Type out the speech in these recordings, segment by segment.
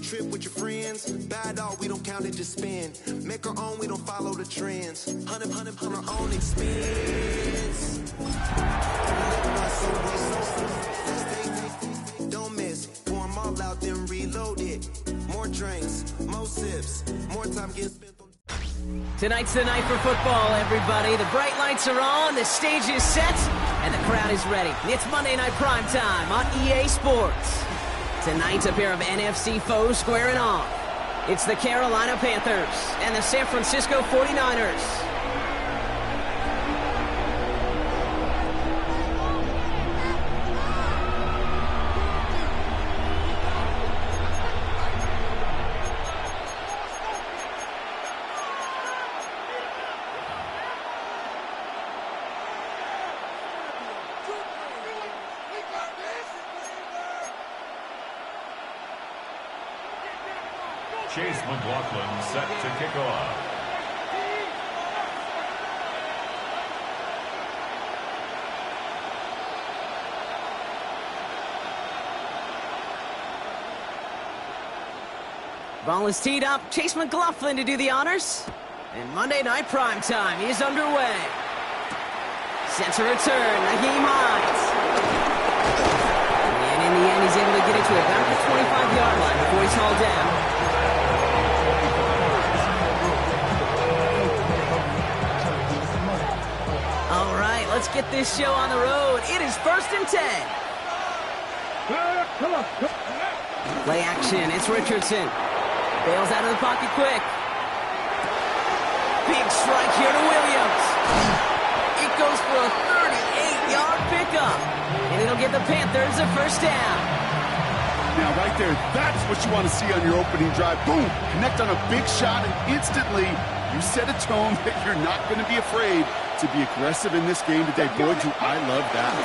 trip with your friends. Bad all, we don't count it, just spend. Make our own, we don't follow the trends. Hundred our own expense. Don't miss, pour 'em all out, then reload it. More drinks, more sips, more time getting spent on. Tonight's the night for football, everybody. The bright lights are on, the stage is set, and the crowd is ready. It's Monday Night Primetime on EA Sports. Tonight, a pair of NFC foes squaring off. It's the Carolina Panthers and the San Francisco 49ers. Chase McLaughlin set to kick off. Ball is teed up. Chase McLaughlin to do the honors. And Monday Night Primetime is underway. Center return, Naheem Hines. And in the end, he's able to get it to about the 25-yard line before he's hauled down. All right, let's get this show on the road. It is 1st and 10. Play action, it's Richardson. Bails out of the pocket quick. Big strike here to Williams. It goes for a 38-yard pickup. And it'll give the Panthers a first down. Now, right there, that's what you want to see on your opening drive. Boom! Connect on a big shot, and instantly you set a tone that you're not going to be afraid to be aggressive in this game today. Boy, do I love that.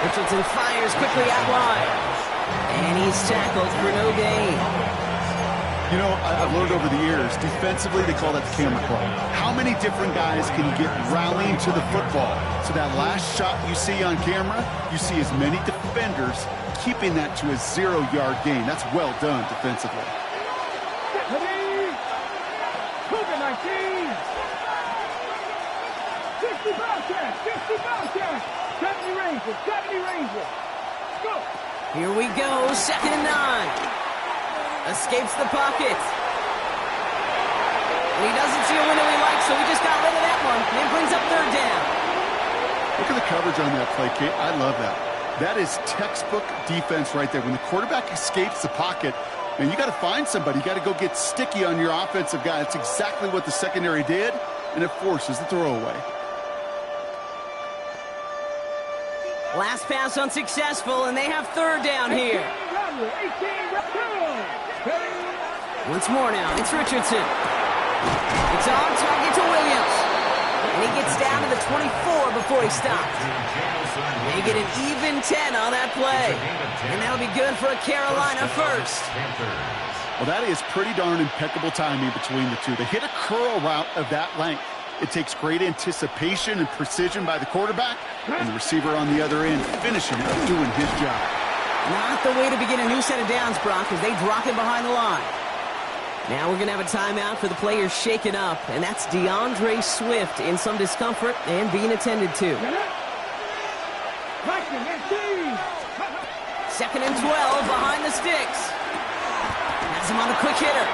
Richardson fires quickly out wide. And he's tackled for no gain. You know, I've learned over the years, defensively, they call that the camera club. How many different guys can you get rallying to the football? So that last shot you see on camera, you see as many defenders keeping that to a 0-yard gain. That's well done defensively. Here we go, 2nd and 9. Escapes the pocket. And he doesn't see a window he likes, so he just got rid of that one. And brings up 3rd down. Look at the coverage on that play, Kate. I love that. That is textbook defense right there. When the quarterback escapes the pocket, and you got to find somebody. You got to go get sticky on your offensive guy. That's exactly what the secondary did, and it forces the throwaway. Last pass unsuccessful, and they have 3rd down here. Once more now, it's Richardson. It's on target to Williams. And he gets down to the 24 before he stops. They get an even 10 on that play. And that'll be good for a Carolina first. Well, that is pretty darn impeccable timing between the two. They hit a curl route of that length. It takes great anticipation and precision by the quarterback, and the receiver on the other end finishing it, doing his job. Not the way to begin a new set of downs, Brock, as they drop him behind the line. Now we're going to have a timeout for the players shaken up, and that's DeAndre Swift in some discomfort and being attended to. 2nd and 12 behind the sticks. Has him on the quick hitter.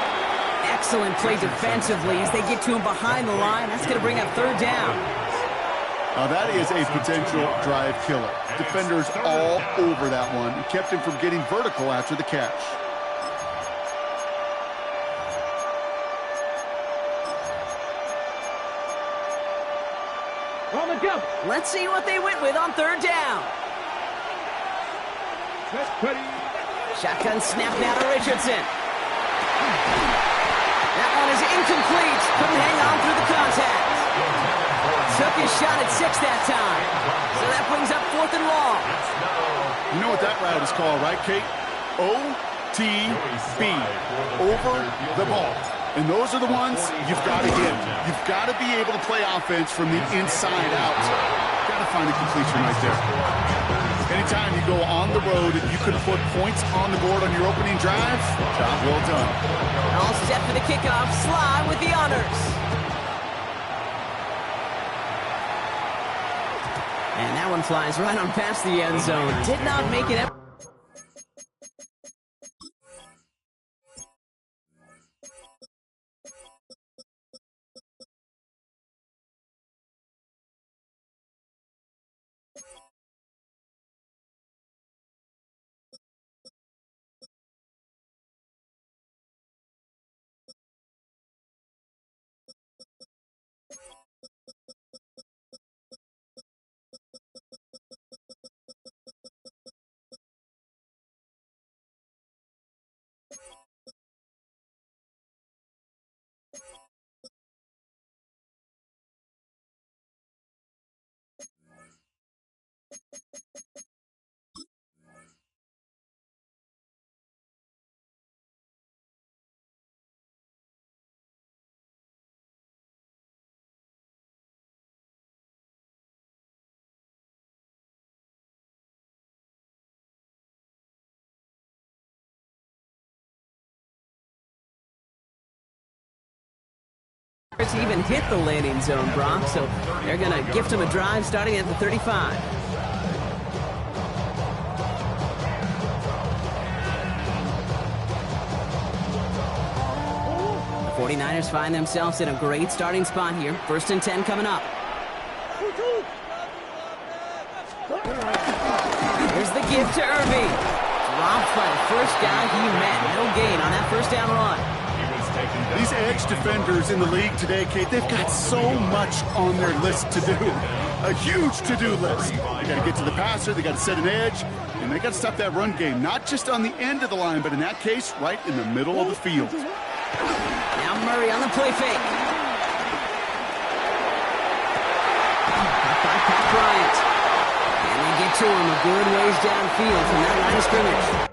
Excellent play defensively as they get to him behind the line. That's going to bring up 3rd down. Now that is a potential drive killer. Defenders all over that one. It kept him from getting vertical after the catch. Let's see what they went with on 3rd down. Shotgun snap now to Richardson. That one is incomplete. Couldn't hang on through the contact. Took his shot at 6 that time. So that brings up 4th and long. You know what that route is called, right, Kate? OTB. Over the ball. And those are the ones you've got to hit. You've got to be able to play offense from the inside out. Got to find a completion right there. Anytime you go on the road and you can put points on the board on your opening drive, job well done. All set for the kickoff. Sly with the honors. And that one flies right on past the end zone. Did not make it. To even hit the landing zone, Brock, so they're going to gift him a drive starting at the 35. The 49ers find themselves in a great starting spot here. 1st and 10 coming up. Here's the gift to Irving. Dropped by the first guy he met. No gain on that first down run. These edge defenders in the league today, Kate, they've got so much on their list to do. A huge to-do list. They got to get to the passer, they got to set an edge, and they got to stop that run game. Not just on the end of the line, but in that case, right in the middle of the field. Now Murray on the play fake. Pat Bryant. And they get to him a good ways downfield from that line of scrimmage.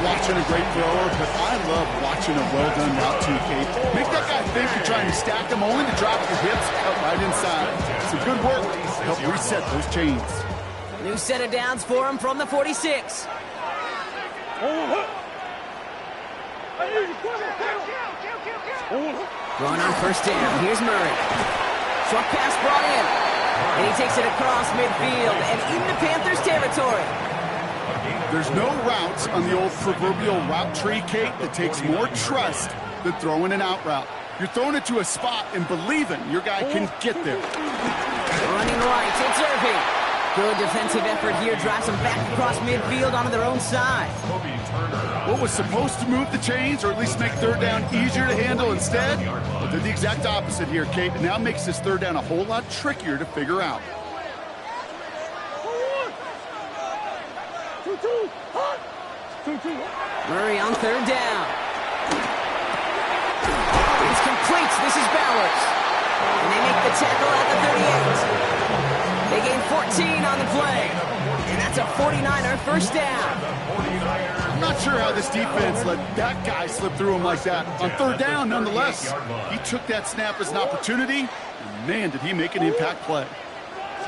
Watching a great thrower, but I love watching a well-done route too, Kate. Make that guy think you're trying to stack him, only to drop your hips cut right inside. Some good work to help reset those chains. New set of downs for him from the 46. Going on 1st down. Here's Murray. Short pass brought in. And he takes it across midfield and into Panthers territory. There's no routes on the old proverbial route tree, Kate, that takes more trust than throwing an out route. You're throwing it to a spot and believing your guy can get there. Running right, it's Irving. Good defensive effort here, drives them back across midfield onto their own side. What was supposed to move the chains, or at least make 3rd down easier to handle instead, well, did the exact opposite here, Kate, and now makes this 3rd down a whole lot trickier to figure out. Murray on 3rd down. It's complete. This is Bowers. And they make the tackle at the 38. They gain 14 on the play. And that's a 49er 1st down. I'm not sure how this defense let that guy slip through him like that. On 3rd down, nonetheless, he took that snap as an opportunity, and man, did he make an impact play.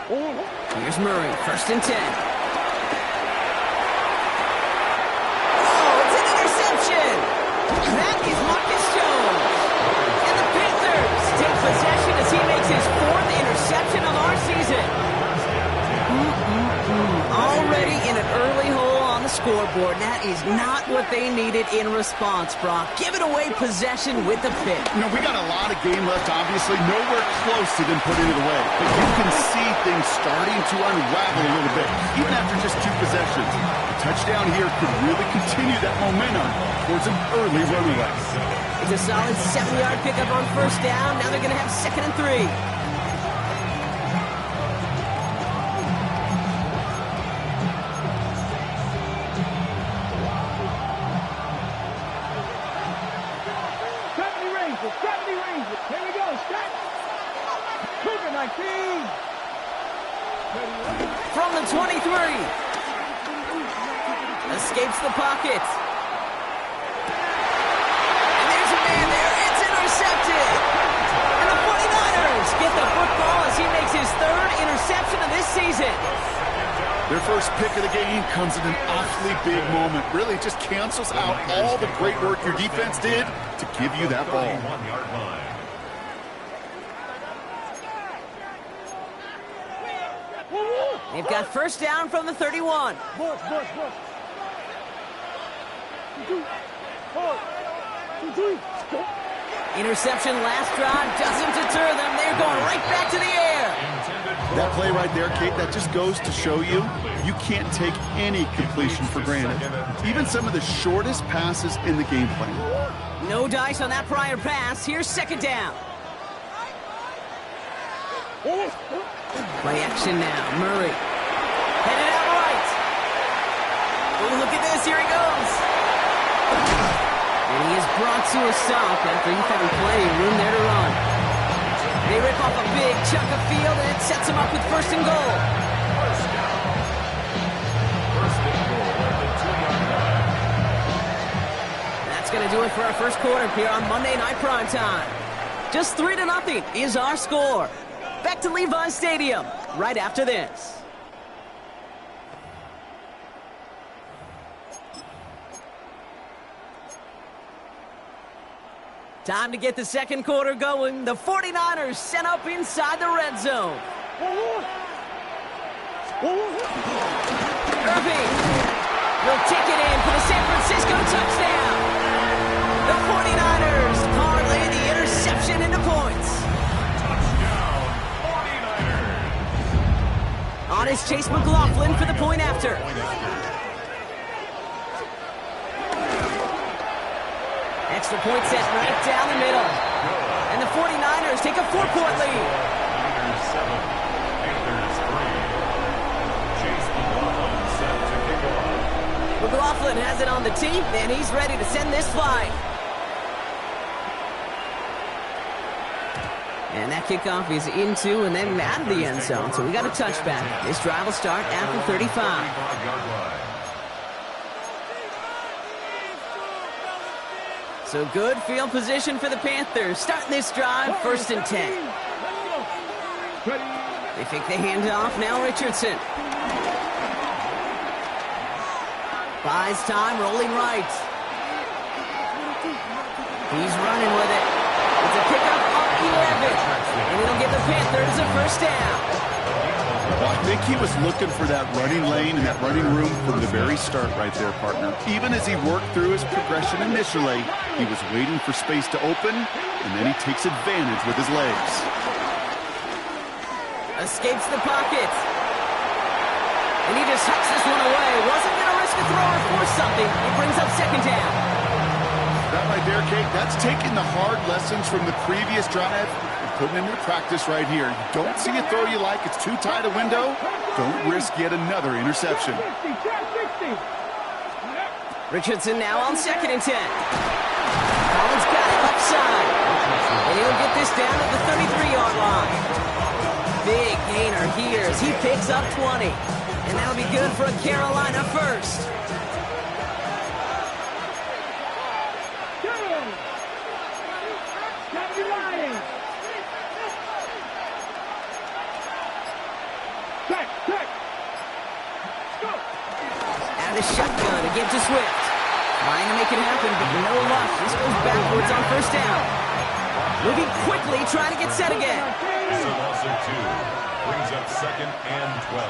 Here's Murray, 1st and 10. That is Marcus Jones. And the Panthers take possession as he makes his 4th interception of our season. Already in an early hole on the scoreboard. That is not what they needed in response, Brock. Give it away possession with the pick. You know, we got a lot of game left, obviously. Nowhere close to them putting it away. But you can see things starting to unravel a little bit, even after just 2 possessions. A touchdown here could really continue that momentum towards an early runaway. It's a solid 7-yard pickup on 1st down. Now they're going to have 2nd and 3. from the 23. Escapes the pocket. And there's a man there. It's intercepted. And the 49ers get the football as he makes his third interception of this season. Their first pick of the game comes at an awfully big moment. Really just cancels out all the great work your defense did to give you that ball. They've got first down from the 31. Interception last drive doesn't deter them. They're going right back to the air. That play right there, Kate, that just goes to show you, you can't take any completion for granted. Even some of the shortest passes in the game plan. No dice on that prior pass. Here's second down. Play action now. Murray. Headed out right. Oh, look at this. Here he goes. And he is brought to a stop after he found plenty of room there to run. They rip off a big chunk of field, and it sets him up with first and goal. That's going to do it for our first quarter here on Monday Night Primetime. Just 3-0 is our score. Back to Levi Stadium right after this. Time to get the second quarter going. The 49ers sent up inside the red zone. Irving will take it in for the San Francisco touchdown. The 49ers parlay the interception into points. Touchdown, 49ers. On is Chase McLaughlin for the point after. Extra point set right down the middle. And the 49ers take a 4-point lead. Niners 7, Panthers 3. Chase McLaughlin set to kick off. McLaughlin has it on the tee, and he's ready to send this flying. And that kickoff is into and then out of the end zone, so we got a touchback. This drive will start at the 35. 35-yard line. So good field position for the Panthers. Starting this drive, 1st and 10. They fake the handoff, now Richardson. Buys time, rolling right. He's running with it. It's a pickup up 11. And it'll give the Panthers a first down. Well, I think he was looking for that running lane and that running room from the very start right there, partner. Even as he worked through his progression initially, he was waiting for space to open, and then he takes advantage with his legs. Escapes the pocket. And he just hucks this one away. Wasn't going to risk a throw or force something. It brings up second down. That right there, Kate, that's taking the hard lessons from the previous drive and putting into practice right here. You don't see a throw you like, it's too tight a window, don't risk yet another interception. Richardson now on 2nd and 10. Collins got it upside. And he'll get this down at the 33-yard line. Big gainer here as he picks up 20. And that'll be good for a Carolina first. Out of the shotgun again to Swift. Trying to make it happen, but no luck. This goes backwards on first down. Moving quickly, trying to get set again. So loss of 2 brings up 2nd and 12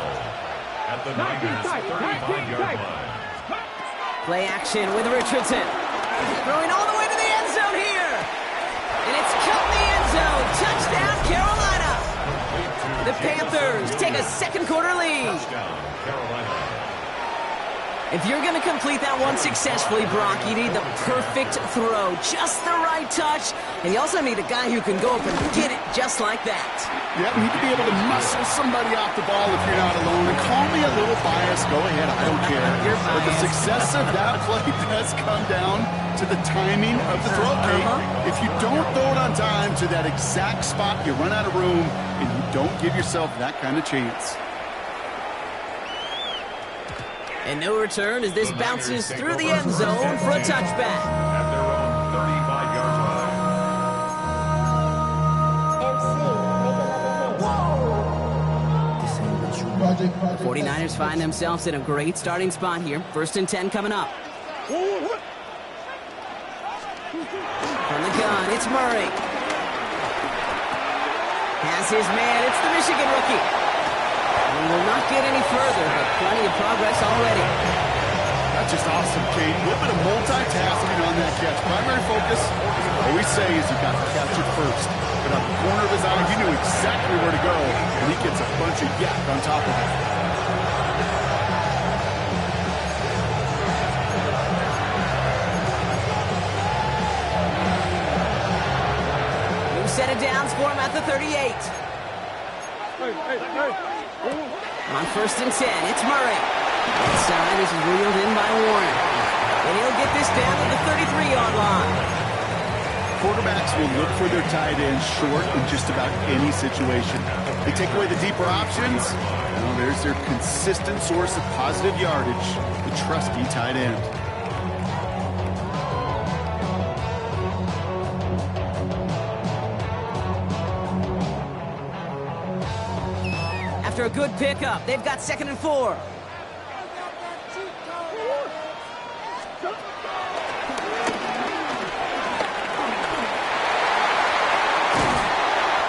at the Niners 35-yard line. Play action with Richardson. Throwing all the way to the end zone here. And it's cut in the end zone. Touchdown, Carolina. The Panthers take a second quarter lead. Touchdown, Carolina. If you're going to complete that one successfully, Brock, you need the perfect throw. Just the right touch. And you also need a guy who can go up and get it just like that. Yeah, you need to be able to muscle somebody off the ball if you're not alone. And call me a little biased. Go ahead. I don't care. But the success of that play does come down to the timing of the throw, Kate. If you don't throw it on time to that exact spot, you run out of room, and you don't give yourself that kind of chance. And no return as this bounces through the end zone for a touchback. At their own 35-yard line. The 49ers find themselves in a great starting spot here. 1st and 10 coming up. From the gun, it's Murray. Has his man, it's the Michigan rookie. We will not get any further, but plenty of progress already. That's just awesome, Kate. A little bit of multitasking on that catch. Primary focus, I always say, is you got to catch it first. But out the corner of his eye, he knew exactly where to go, and he gets a bunch of yak on top of it. New set of downs for him at the 38. On 1st and 10, it's Murray. Inside, this is reeled in by Warren. And he'll get this down to the 33-yard line. Quarterbacks will look for their tight ends short in just about any situation. They take away the deeper options. Well, there's their consistent source of positive yardage, the trusty tight end. After a good pickup, they've got 2nd and 4.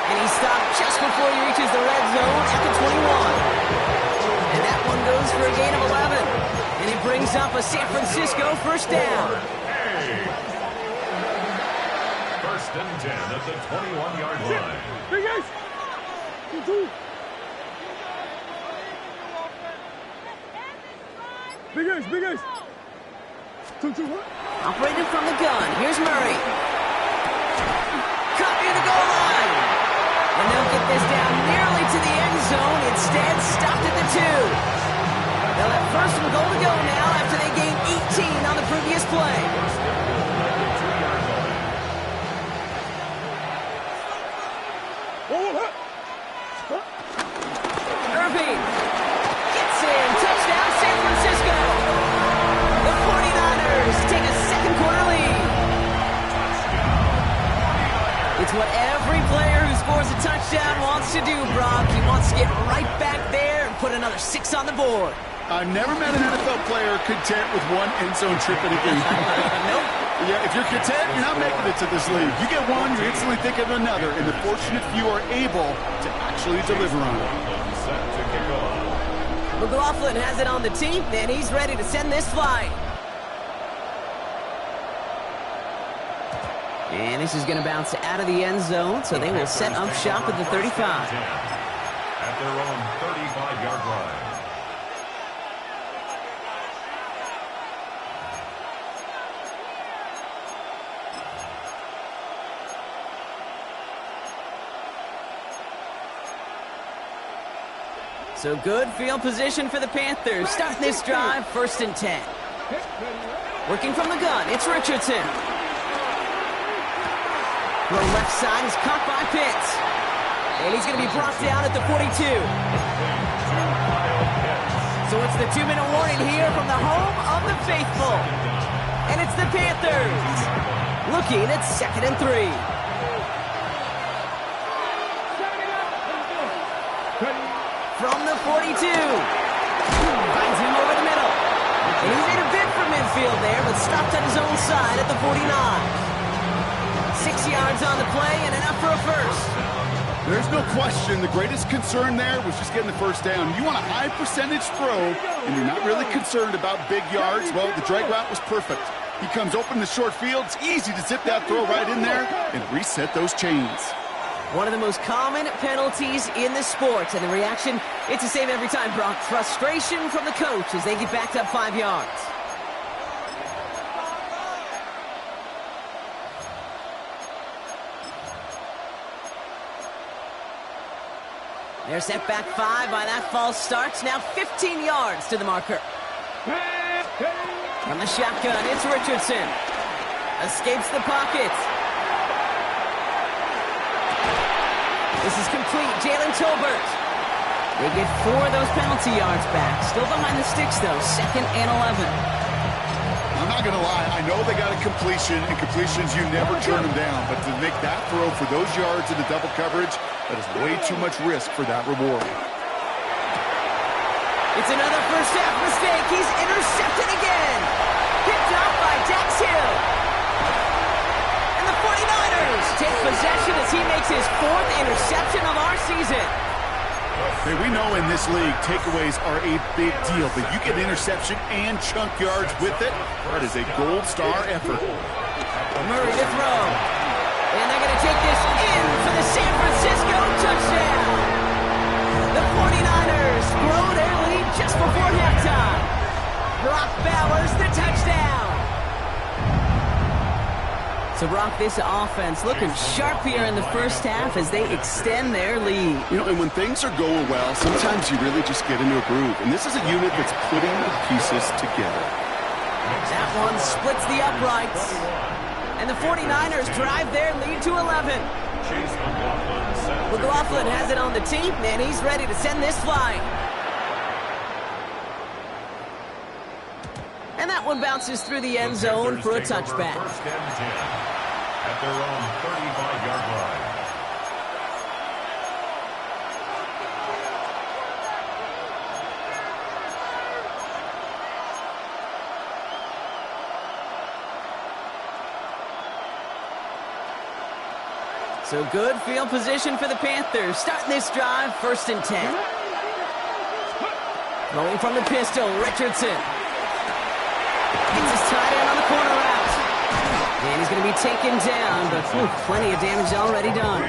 And he's stopped just before he reaches the red zone at the 21. And that one goes for a gain of 11. And it brings up a San Francisco 1st down. 1st and 10 at the 21-yard line. Big Ace. Operating from the gun. Here's Murray. Cut near the goal line. And they'll get this down nearly to the end zone. Instead, stopped at the 2. They'll have 1st and goal to go now after they gained 18 on the previous play. Irving gets in. Touchdown, San Francisco. The 49ers take a 2nd quarter lead. It's what every player who scores a touchdown wants to do, Brock. He wants to get right back there and put another 6 on the board. I've never met an NFL player content with one end zone trip in a game. Nope. Yeah, if you're content, you're not making it to this league. You get one, you're instantly thinking of another, and the fortunate few are able to actually deliver on it. Set to kick off. McLaughlin has it on the tee, and he's ready to send this flying. And this is going to bounce out of the end zone, so they will set up shop at the 35. At their own 35-yard line. So good field position for the Panthers. Starting this drive, 1st and 10. Working from the gun, it's Richardson. The left side is caught by Pitts. And he's going to be brought down at the 42. So it's the 2-minute warning here from the home of the faithful. And it's the Panthers looking at 2nd and 3. From the 42. Finds him over the middle. And he made a bid for midfield there, but stopped on his own side at the 49. 6 yards on the play and enough for a 1st. There's no question the greatest concern there was just getting the 1st down. You want a high percentage throw, and you're not really concerned about big yards. Well, the drag route was perfect. He comes open in the short field. It's easy to zip that throw right in there and reset those chains. One of the most common penalties in the sport, and the reaction, it's the same every time, Brock. Frustration from the coach as they get backed up 5 yards. They're set back 5 by that false start. Now 15 yards to the marker. From the shotgun, it's Richardson. Escapes the pocket. This is complete. Jalen Tolbert. They get 4 of those penalty yards back. Still behind the sticks, though. 2nd and 11. I'm not going to lie. I know they got a completion, and completions, you never turn them down. But to make that throw for those yards in the double coverage, that is way too much risk for that reward. It's another first-half mistake. He's intercepted again. Picked up by Dax Hill. And the 49ers take possession as he makes his 4th interception of our season. Hey, we know in this league, takeaways are a big deal, but you get interception and chunk yards with it. That is a gold star effort. Murray to throw. And they're going to take this in for the San Francisco touchdown. The 49ers grow their lead just before halftime. Brock Bowers, the touchdown. So, Brock, this offense looking sharp here in the first half as they extend their lead. You know, and when things are going well, sometimes you really just get into a groove. And this is a unit that's putting the pieces together. That one splits the uprights. And the 49ers drive their lead to 11. McLaughlin has it on the tee, and he's ready to send this flying. And that one bounces through the end zone for a touchback. First and 10 at their own 35-yard line. So good field position for the Panthers. Starting this drive, 1st and 10. Rolling from the pistol, Richardson. Gets his tight end on the corner route. And he's going to be taken down, but plenty of damage already done.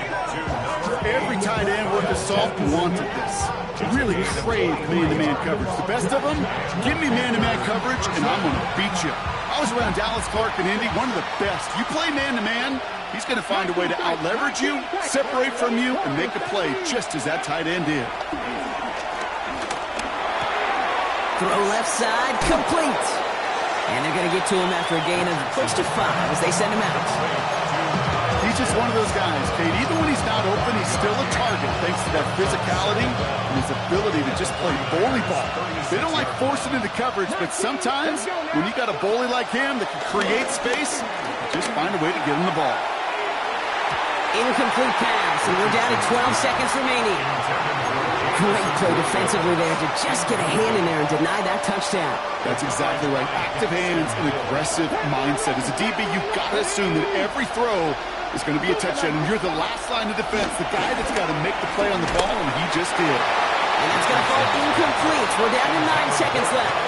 Every tight end worth his salt wanted this. Really craved man-to-man coverage. The best of them, give me man-to-man coverage, and I'm going to beat you. I was around Dallas Clark and Indy, one of the best. You play man-to-man, he's going to find a way to out-leverage you, separate from you, and make a play just as that tight end did. Throw left side, complete. And they're going to get to him after a gain of close to 5 as they send him out. He's just one of those guys, Kate. Even when he's not open, he's still a target thanks to that physicality and his ability to just play bully ball. They don't like forcing into coverage, but sometimes when you got a bully like him that can create space, just find a way to get him the ball. Incomplete pass, and we're down to 12 seconds remaining. Great play defensively there to just get a hand in there and deny that touchdown. That's exactly right. Active hands and aggressive mindset. As a DB, you've got to assume that every throw is going to be a touchdown, and you're the last line of defense, the guy that's got to make the play on the ball, and he just did. And that's going to fall incomplete. We're down to 9 seconds left.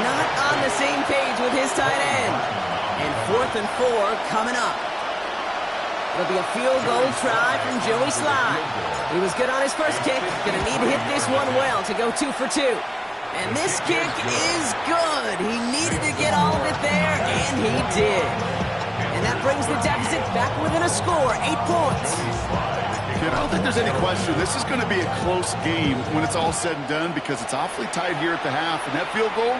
Not on the same page with his tight end. And 4th and 4 coming up. It'll be a field goal try from Joey Sly. He was good on his first kick. Going to need to hit this one well to go 2 for 2. And this kick is good. He needed to get all of it there, and he did. And that brings the deficit back within a score, 8 points. I don't think there's any question. This is going to be a close game when it's all said and done because it's awfully tight here at the half. And that field goal,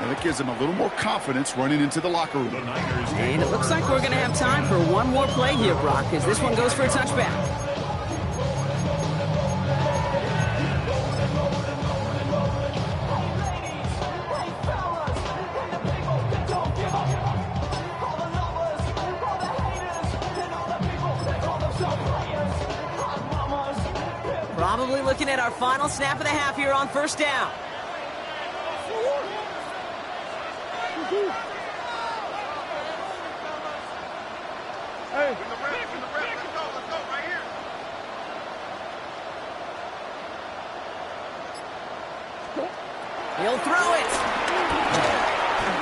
that gives him a little more confidence running into the locker room. And it looks like we're going to have time for one more play here, Brock, as this one goes for a touchback. Probably looking at our final snap of the half here on 1st down. Hey. He'll throw it.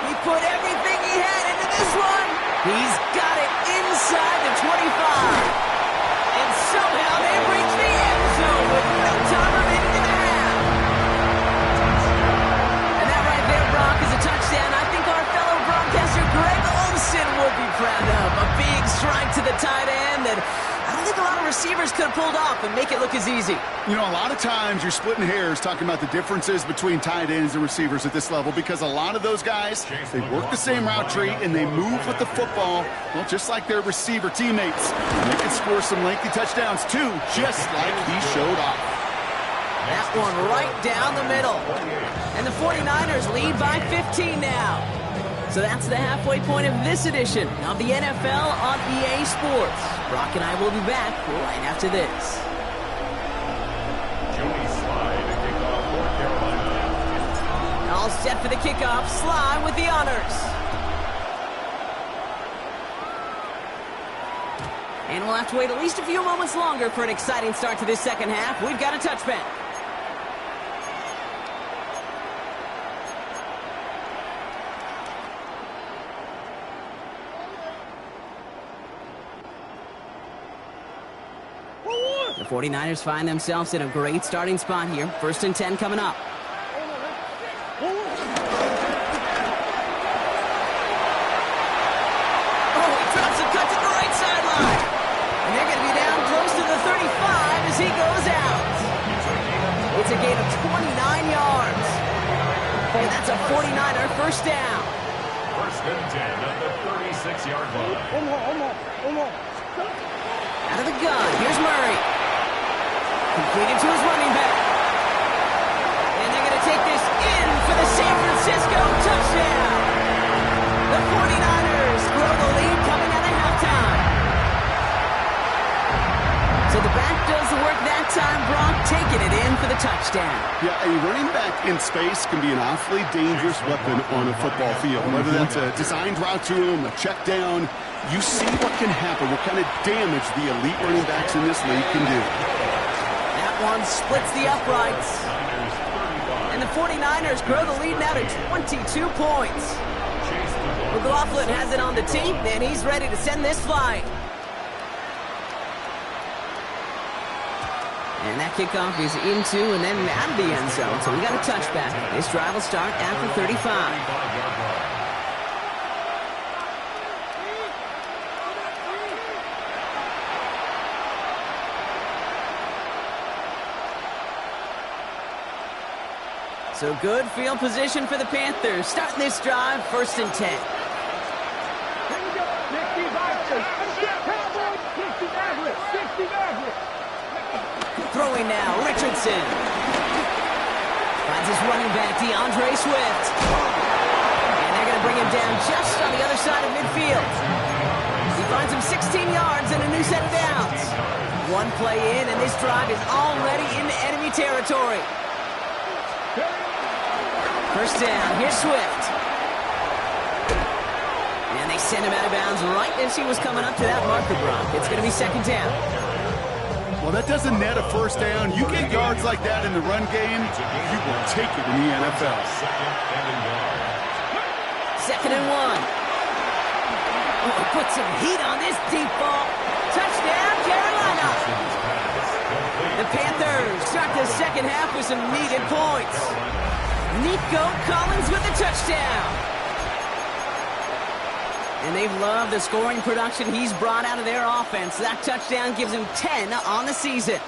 He put everything he had into this one. He's got it inside the 25. And somehow they reach the end zone with no time remaining in the half. And that right there, Brock, is a touchdown. I think our fellow broadcaster Greg Olsen would be proud of. A big strike to the tight end that I don't think a lot of receivers could have pulled off and make it look as easy. You know, a lot of times you're splitting hairs talking about the differences between tight ends and receivers at this level because a lot of those guys, they work the same route tree and they move with the football, well, just like their receiver teammates. And they can score some lengthy touchdowns too, just like he showed off. One right down the middle. And the 49ers lead by 15 now. So that's the halfway point of this edition of the NFL on EA Sports. Brock and I will be back right after this. All set for the kickoff. Sly with the honors. And we'll have to wait at least a few moments longer for an exciting start to this second half. We've got a touchback. The 49ers find themselves in a great starting spot here. 1st and 10 coming up. He goes out. It's a gain of 29 yards. And that's a 49er first down. 1st and 10 at the 36-yard line. Out of the gun, here's Murray. Completed to his running back. And they're going to take this in for the San Francisco touchdown. The 49ers grow the lead coming out of halftime. So the back does the work that time. Brock taking it in for the touchdown. Yeah, a running back in space can be an awfully dangerous weapon on a football field. Whether that's a designed route to him, a check down, you see what can happen, what kind of damage the elite running backs in this league can do. That one splits the uprights. And the 49ers grow the lead now to 22 points. McLaughlin has it on the tee, and he's ready to send this flying. And that kickoff is into and then out of the end zone. So we got a touchback. This drive will start after 35. So good field position for the Panthers. Starting this drive, 1st and 10. Throwing now, Richardson. Finds his running back, DeAndre Swift. And they're going to bring him down just on the other side of midfield. He finds him 16 yards and a new set of downs. One play in, and this drive is already into enemy territory. 1st down, here's Swift. And they send him out of bounds right as he was coming up to that marker, Brock. It's going to be 2nd down. Well, that doesn't net a 1st down. You get yards like that in the run game, you will take it in the NFL. 2nd and 1. Oh, put some heat on this deep ball. Touchdown, Carolina. The Panthers start the second half with some needed points. Nico Collins with the touchdown. And they've loved the scoring production he's brought out of their offense. That touchdown gives him 10 on the season.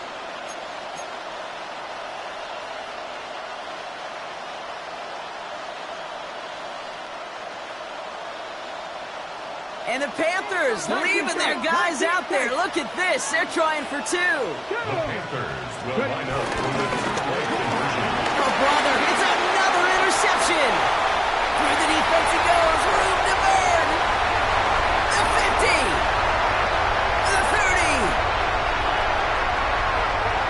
And the Panthers leaving their guys out there. Look at this. They're trying for 2. The Panthers will line up for the two-point conversion. Oh, brother, it's another interception. Through the defense it goes. Room to burn. The 50. The 30.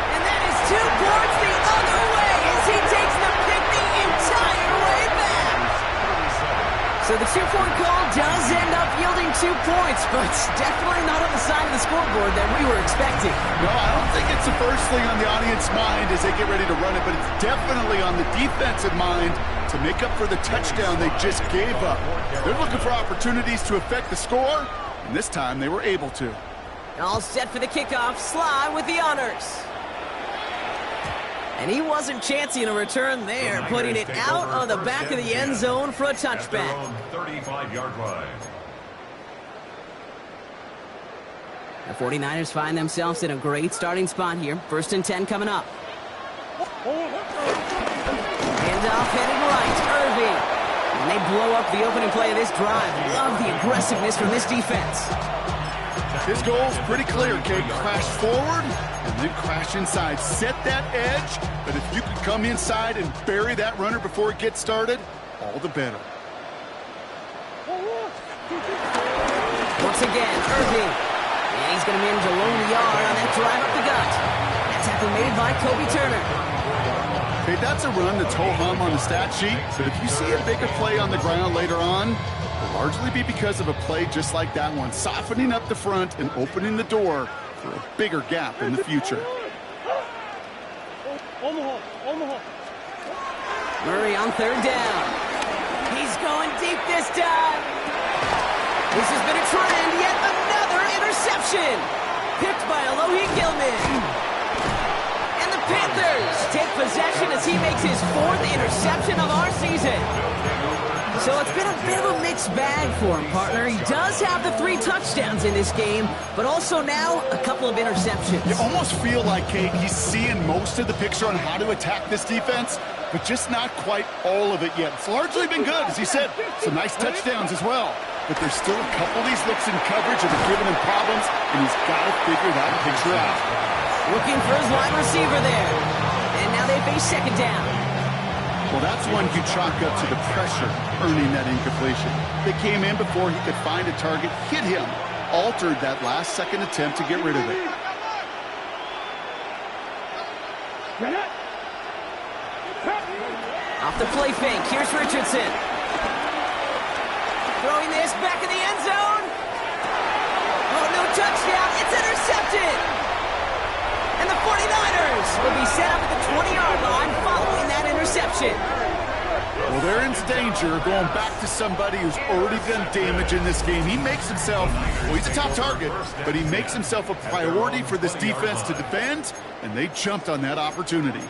And that is 2 points the other way as he takes the pick the entire way back. So the 2-point call does end up yielding 2 points, but definitely not on the side of the scoreboard that we were expecting. No, I don't think it's the first thing on the audience's mind as they get ready to run it, but it's definitely on the defensive mind to make up for the touchdown they just gave up. They're looking for opportunities to affect the score, and this time they were able to. All set for the kickoff. Sly with the honors. And he wasn't chancing a return there, putting it out on the back of the end zone for a touchback. 35-yard line. The 49ers find themselves in a great starting spot here. 1st and 10 coming up. Handoff headed right, Irving. And they blow up the opening play of this drive. Love the aggressiveness from this defense. His goal's pretty clear, Kate. Crash forward and then crash inside. Set that edge, but if you can come inside and bury that runner before it gets started, all the better. Once again, Irving. And he's going to manage a lone yard on that drive up the gut. That tackle made by Kobe Turner. Okay, that's a run that's ho-hum on the stat sheet, but if you see a bigger play on the ground later on, it'll largely be because of a play just like that one, softening up the front and opening the door for a bigger gap in the future. Murray on third down. He's going deep this time. This has been a trend, yet another interception. Picked by Alohi Gilman. And the Panthers take possession as he makes his 4th interception of our season. So it's been a bit of a mixed bag for him, partner. He does have the 3 touchdowns in this game, but also now a couple of interceptions. You almost feel like, Kate, he's seeing most of the picture on how to attack this defense, but just not quite all of it yet. It's largely been good, as he said. Some nice touchdowns as well. But there's still a couple of these looks in coverage that are giving him problems, and he's got to figure that picture out. Looking for his wide receiver there. And now they face second down. Well, that's one you chalk up to the pressure earning that incompletion. They came in before he could find a target, hit him, altered that last-second attempt to get rid of it. Off the play fake, here's Richardson. Throwing this back in the end zone. Oh, no touchdown. It's intercepted. And the 49ers will be set up at the 20-yard line following that interception. Well, they're in danger of going back to somebody who's already done damage in this game. He makes himself, well, he's a top target, but he makes himself a priority for this defense to defend, and they jumped on that opportunity.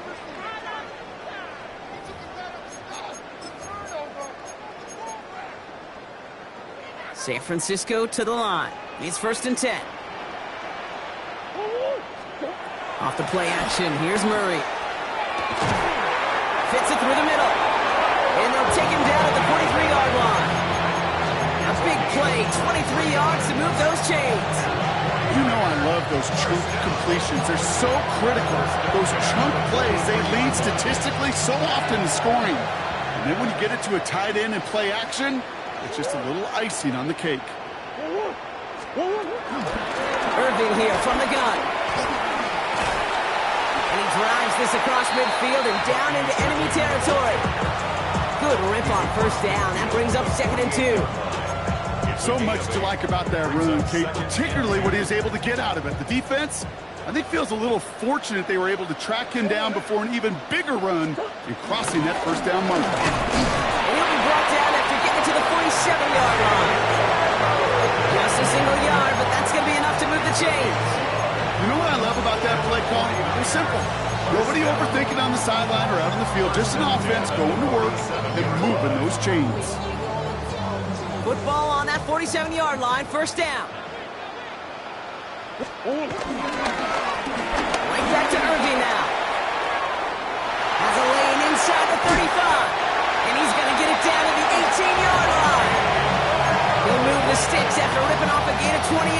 San Francisco to the line. It's 1st and 10. Off the play action, here's Murray. Fits it through the middle. And they'll take him down at the 43-yard line. A big play, 23 yards to move those chains. You know I love those chunk completions. They're so critical. Those chunk plays, they lead statistically so often to scoring. And then when you get it to a tight end and play action, it's just a little icing on the cake. Irving here from the gun. And he drives this across midfield and down into enemy territory. Good rip on 1st down. That brings up 2nd and 2. So much to like about that run, Kate, particularly what he was able to get out of it. The defense, I think, feels a little fortunate they were able to track him down before an even bigger run in crossing that 1st down mark. And he'll be brought down after getting to the 47-yard line. Just a single yard, but that's going to be enough to move the chains. You know what I love about that play call? It's simple. Nobody overthinking on the sideline or out on the field. Just an offense going to work and moving those chains. Football on that 47-yard line, 1st down. Right back to Irving now. Has a lane inside the 35. And he's going to get it down to the 18-yard line. He'll move the sticks after ripping off a gain of 28.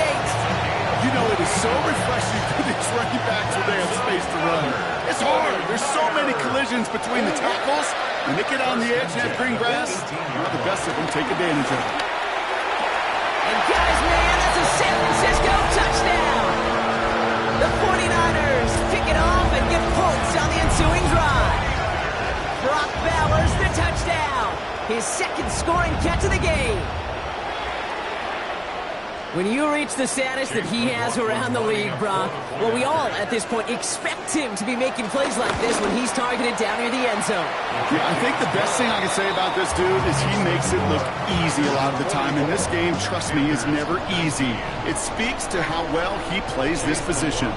You know, it is so refreshing for these running backs when they have space to run. It's hard. There's so many collisions between the tackles. When they get on the edge and have green grass, the best of them take advantage of it. And guys, man, that's a San Francisco touchdown. The 49ers pick it off and get points on the ensuing drive. Brock Bowers, the touchdown. His 2nd scoring catch of the game. When you reach the status that he has around the league, Brock, well, we all, at this point, expect him to be making plays like this when he's targeted down near the end zone. Yeah, I think the best thing I can say about this dude is he makes it look easy a lot of the time. And this game, trust me, is never easy. It speaks to how well he plays this position.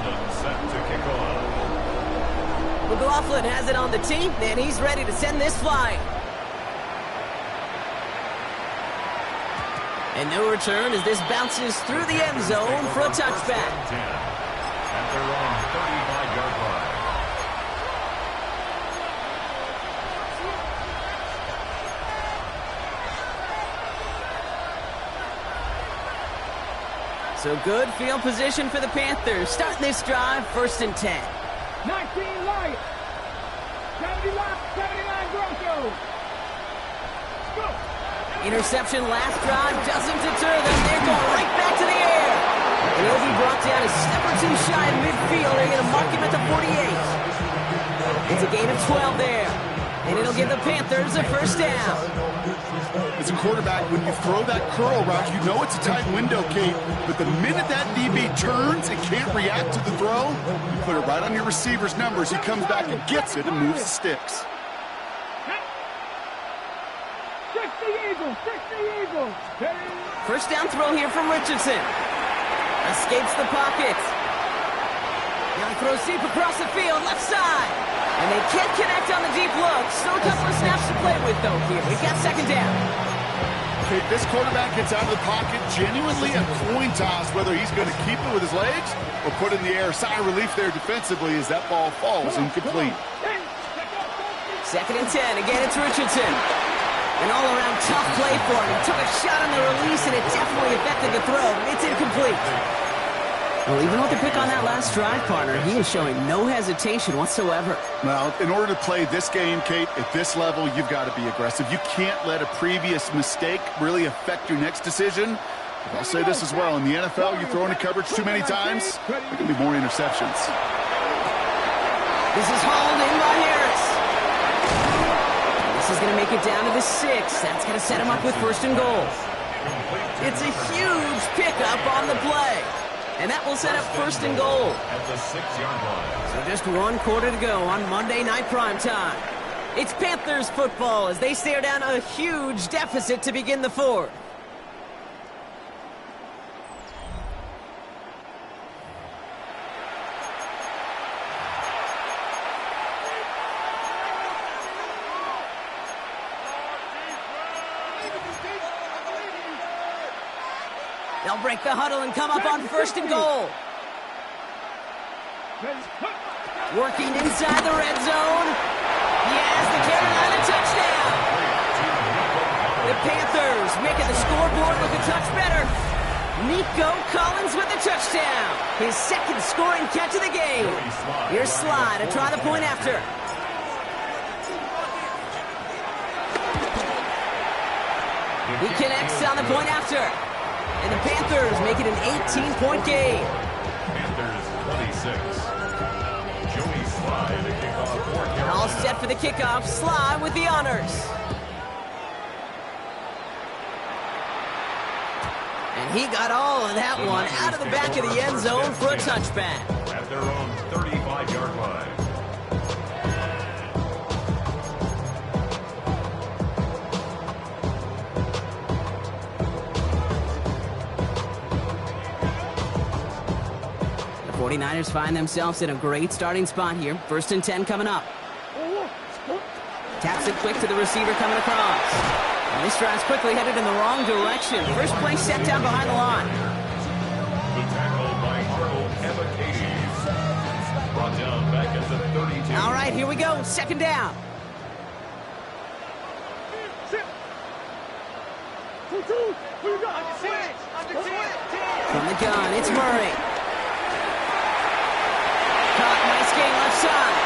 McLaughlin has it on the tee, and he's ready to send this flying. And no return as this bounces through the end zone for a touchback. At their own 35-yard line. So good field position for the Panthers. Starting this drive, 1st and 10. 19 Lions. 79 Broncos. Go. Interception last drive doesn't deter them. They're going right back to the air. And he'll be brought down a step or two shy of midfield. They're going to mark him at the 48. It's a gain of 12 there. And it'll give the Panthers a 1st down. As a quarterback, when you throw that curl route, you know it's a tight window, Kate. But the minute that DB turns and can't react to the throw, you put it right on your receiver's numbers. He comes back and gets it and moves the sticks. 60 Eagles. 1st down throw here from Richardson. Escapes the pocket. Now he throws deep across the field, left side. And they can't connect on the deep look. Still a couple of snaps to play with, though, here. We've got 2nd down. Okay, this quarterback gets out of the pocket, genuinely a coin toss whether he's going to keep it with his legs or put it in the air. Sigh of relief there defensively as that ball falls incomplete. 2nd and 10. Again, it's Richardson. An all-around tough play for him. He took a shot on the release, and it definitely affected the throw. It's incomplete. Well, even with the pick on that last drive, partner, he is showing no hesitation whatsoever. Well, in order to play this game, Kate, at this level, you've got to be aggressive. You can't let a previous mistake really affect your next decision. But I'll say this as well. In the NFL, you throw into coverage too many times, there can be more interceptions. This is hauled in by Harris. This is going to make it down to the 6. That's going to set him up with 1st and goal. It's a huge pickup on the play. And that will set up 1st and goal. At the 6-yard line. So just 1 quarter to go on Monday Night Primetime. It's Panthers football as they stare down a huge deficit to begin the 4th. They'll break the huddle and come up on 1st and goal. Working inside the red zone. He has the Carolina touchdown. The Panthers making the scoreboard look a touch better. Nico Collins with the touchdown. His 2nd scoring catch of the game. Here's Sly to try the point after. He connects on the point after. And the Panthers make it an 18-point game. Panthers 26. Joey Sly to kick off for Carolina. All set for the kickoff. Sly with the honors. And he got all of that one out of the back of the end zone for a touchback. At their own 35-yard line. The 49ers find themselves in a great starting spot here. 1st and 10 coming up. Taps it quick to the receiver coming across. And this drive's quickly headed in the wrong direction. First play set down behind the line. The tackle by Arnold Evakades. Brought down back at the 32. All right, here we go. 2nd down. From the gun, it's Murray. Caught, nice game left side.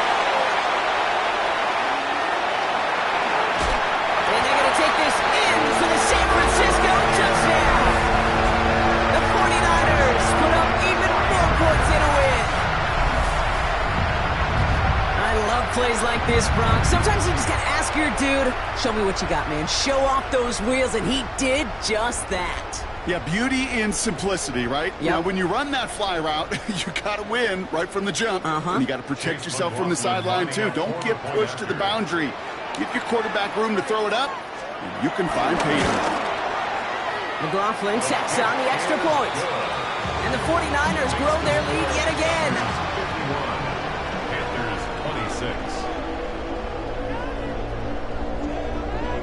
And they're going to take this in for the San Francisco touchdown. The 49ers put up even more points in a win. I love plays like this, Brock. Sometimes you just got to ask your dude, show me what you got, man. Show off those wheels, and he did just that. Yeah, beauty in simplicity, right? Yep. Now, when you run that fly route, you got to win right from the jump. And you got to protect yourself from the sideline, too. Don't get pushed to the boundary. Give your quarterback room to throw it up, and you can find payment. McLaughlin checks on the extra point. And the 49ers grow their lead yet again. Panthers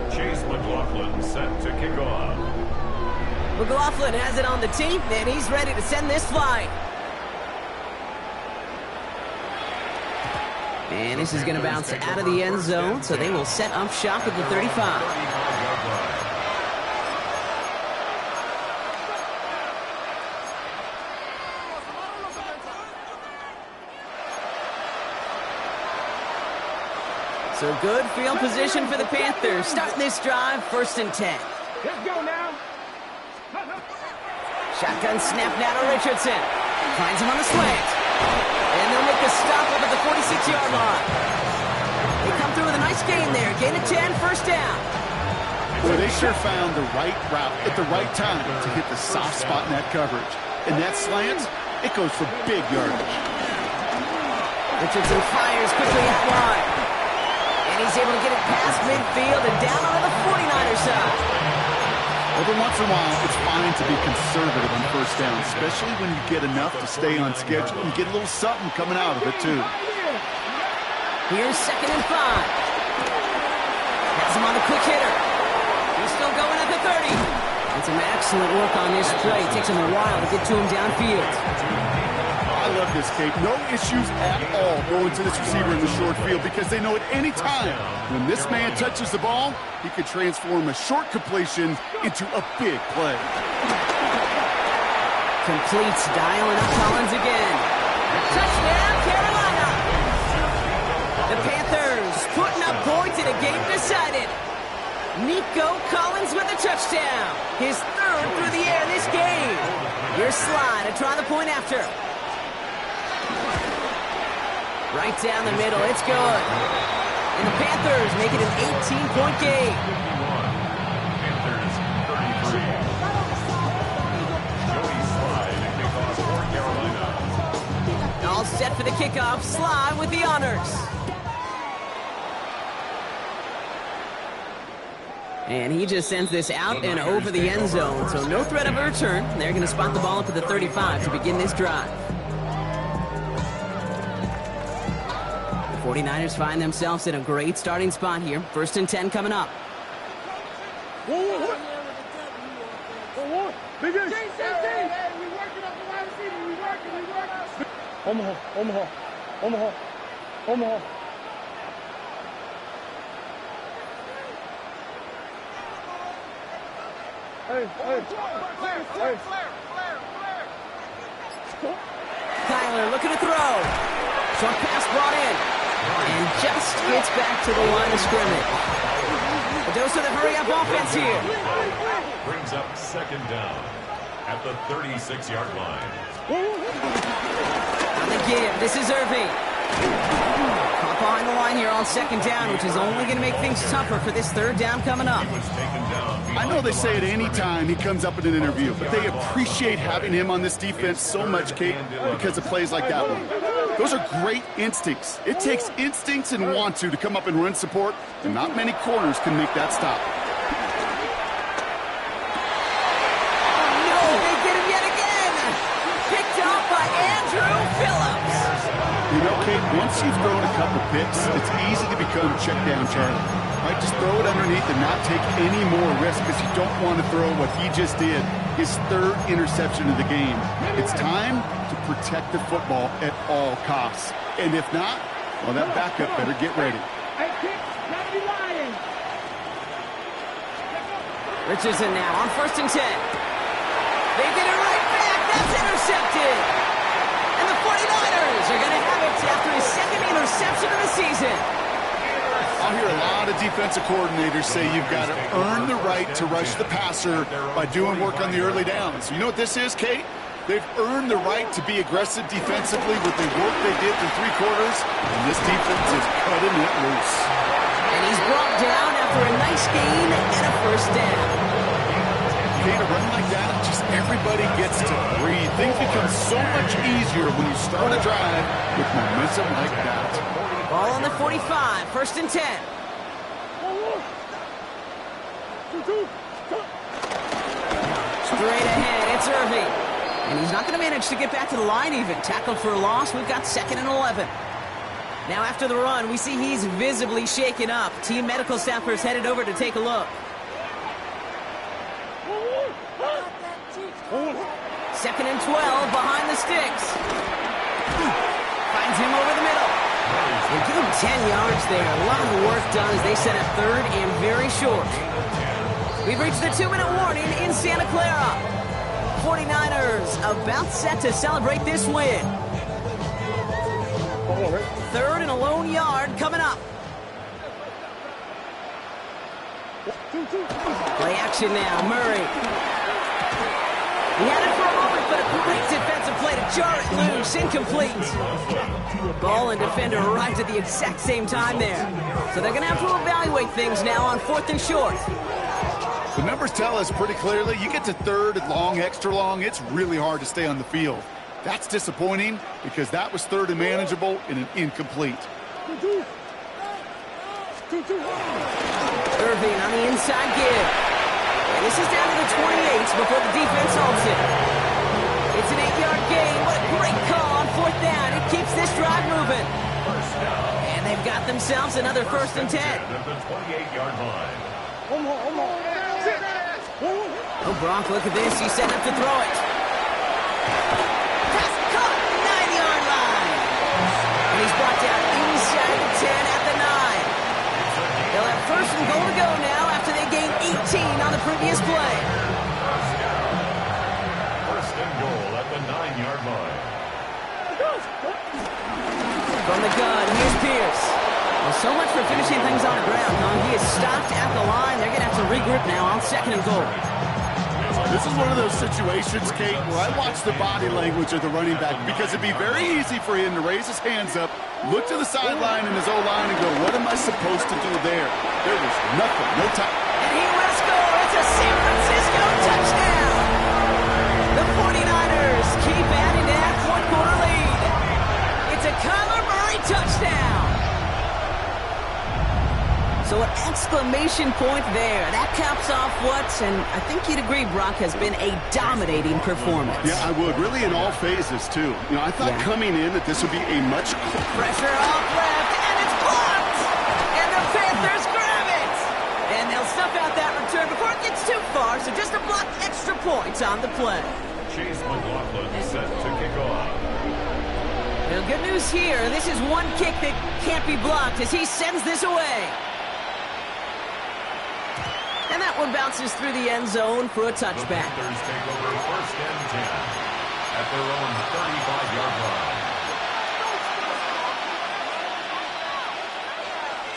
26. Chase McLaughlin set to kick off. McLaughlin has it on the tee, and he's ready to send this flying. And this is going to bounce out of the end zone, so they will set up shop at the 35. So good field position for the Panthers. Starting this drive, 1st and 10. Let's go now. Shotgun snap now to Richardson. Finds him on the slant. And they'll make the stop up at the 46-yard line. They come through with a nice gain there. Gain of 10, 1st down. Well, they sure found the right route at the right time to hit the soft spot in that coverage. And that slant, it goes for big yardage. Richardson fires quickly out wide. And he's able to get it past midfield and down on the 49er side. Every once in a while, it's fine to be conservative on 1st down, especially when you get enough to stay on schedule and get a little something coming out of it, too. Here's 2nd and 5. Has him on the quick hitter. He's still going at the 30. And some excellent work on this play. It takes him a while to get to him downfield. I love this, Kate. No issues at all going to this receiver in the short field because they know at any time when this man touches the ball, he could transform a short completion into a big play. Completes, dialing up Collins again. Touchdown, Carolina! The Panthers putting up points in a game decided. Nico Collins with a touchdown. His 3rd through the air in this game. Here's Sly to try the point after. Right down the middle, it's good. And the Panthers make it an 18-point game. Panthers 33. Joey Sly to kick off for Carolina. All set for the kickoff. Sly with the honors. And he just sends this out and over the end zone, so no threat of a return. They're going to spot the ball up at the 35 to begin this drive. The 49ers find themselves in a great starting spot here. 1st and 10 coming up. Omaha. Hey. Kyler looking to throw. Short pass brought in. And just gets back to the line of scrimmage. A dose of the hurry-up offense here. Brings up 2nd down at the 36-yard line. On the give, this is Irving. Caught behind the line here on 2nd down, which is only going to make things tougher for this 3rd down coming up. He was taken down. I know they say it any time he comes up in an interview, but they appreciate having him on this defense so much, Kate, because of plays like that one. Those are great instincts. It takes instincts and want to come up and run support, and not many corners can make that stop. No, they get him yet again. Picked off by Andrew Phillips. You know, Kate, once you've thrown a couple picks, it's easy to become check down Charlie. Right, just throw it underneath and not take any more risk because you don't want to throw what he just did, his 3rd interception of the game. It's time to protect the football at all costs. And if not, well, that backup better get ready. Hey, kids, gotta be lying. Richardson now on 1st and 10. They get it right back. That's intercepted. And the 49ers are going to have it after his 2nd interception of the season. I'll hear a lot of defensive coordinators say you've got to earn the right to rush the passer by doing work on the early downs. You know what this is, Kate? They've earned the right to be aggressive defensively with the work they did through 3 quarters, and this defense is cutting it loose. And he's brought down after a nice gain and a 1st down. Kate, a run like that, just everybody gets to breathe. Things become so much easier when you start a drive with momentum like that. Ball on the 45, 1st and 10. Straight ahead, it's Irving. And he's not going to manage to get back to the line even. Tackled for a loss, we've got 2nd and 11. Now after the run, we see he's visibly shaken up. Team medical staffers headed over to take a look. 2nd and 12 behind the sticks. Finds him over the middle. They give him 10 yards there. A lot of work done as they set a 3rd and very short. We've reached the 2-minute warning in Santa Clara. 49ers about set to celebrate this win. 3rd and a lone yard coming up. Play action now, Murray. He had it for a moment, but a great defensive play to jar it loose, incomplete. Ball and defender arrived at the exact same time there. So they're going to have to evaluate things now on 4th and short. The numbers tell us pretty clearly, you get to 3rd and long, extra long, it's really hard to stay on the field. That's disappointing because that was 3rd and manageable in an incomplete. Irving on the inside give. And this is down to the 28 before the defense halts it. It's an 8-yard gain. What a great call on 4th down. It keeps this drive moving. And they've got themselves another 1st and 10. At the 28-yard line. Oh, Bronk, look at this. He's setting up to throw it. Pass caught, 9-yard line. And he's brought down inside the 10 at the 9. They'll have 1st and goal to go now after they gained 18 on the previous play. 1st and goal at the 9-yard line. From the gun, here's Pierce. Well, so much for finishing things on the ground, huh? He is stopped at the line. They're going to have to regroup now on 2nd and goal. This is one of those situations, Kate, where I watch the body language of the running back because it'd be very easy for him to raise his hands up, look to the sideline in his O-line and go, what am I supposed to do there? There was nothing, no time. And he will score. It's a San Francisco touchdown. The 49ers keep adding to that 4th-quarter lead. It's a Kyler Murray touchdown. So an exclamation point there. That caps off what, and I think you'd agree, Brock, has been a dominating performance. Yeah, I would. Really in all phases, too. You know, I thought coming in that this would be a much... Pressure off left, and it's blocked! And the Panthers grab it! And they'll stuff out that return before it gets too far, so just a block extra points on the play. Chase McLaughlin set to kick off. Well, good news here. This is one kick that can't be blocked as he sends this away. And that one bounces through the end zone for a touchback. The Panthers take over 1st and 10 at their own 35-yard line.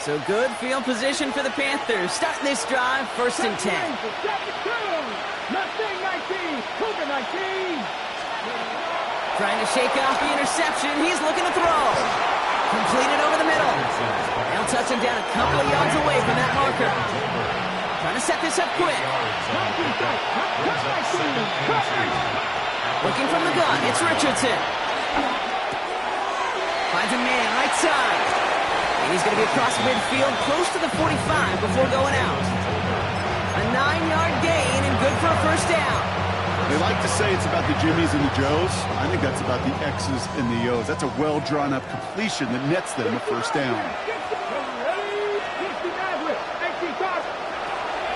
So good field position for the Panthers. Starting this drive, 1st and 10. Trying to shake off the interception. He's looking to throw. Completed over the middle. They'll touch him down a couple of yards away from that marker. Trying to set this up quick. Looking from the gun, it's Richardson. Finds a man right side. And he's going to be across midfield, close to the 45 before going out. A 9-yard gain and good for a 1st down. They like to say it's about the Jimmies and the Joes. I think that's about the X's and the O's. That's a well-drawn-up completion that nets them a 1st down.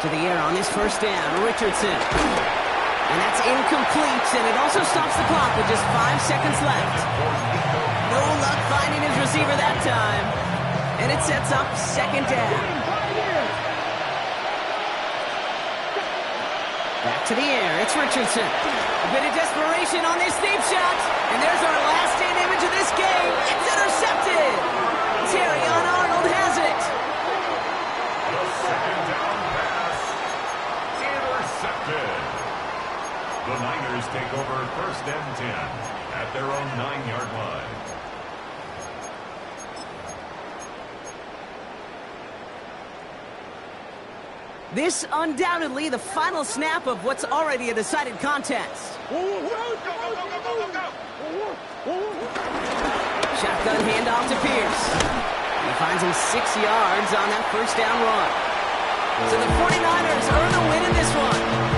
To the air on this 1st down, Richardson. And that's incomplete, and it also stops the clock with just 5 seconds left. No luck finding his receiver that time. And it sets up 2nd down. Back to the air, it's Richardson. A bit of desperation on this deep shot. And there's our last-stand image of this game. It's intercepted. Terry on Arnold has it. The 2nd down pass intercepted. The Niners take over 1st and 10 at their own 9-yard line. This undoubtedly the final snap of what's already a decided contest. Shotgun handoff to Pierce. He finds him 6 yards on that 1st down run. So the 49ers earn the win in this one.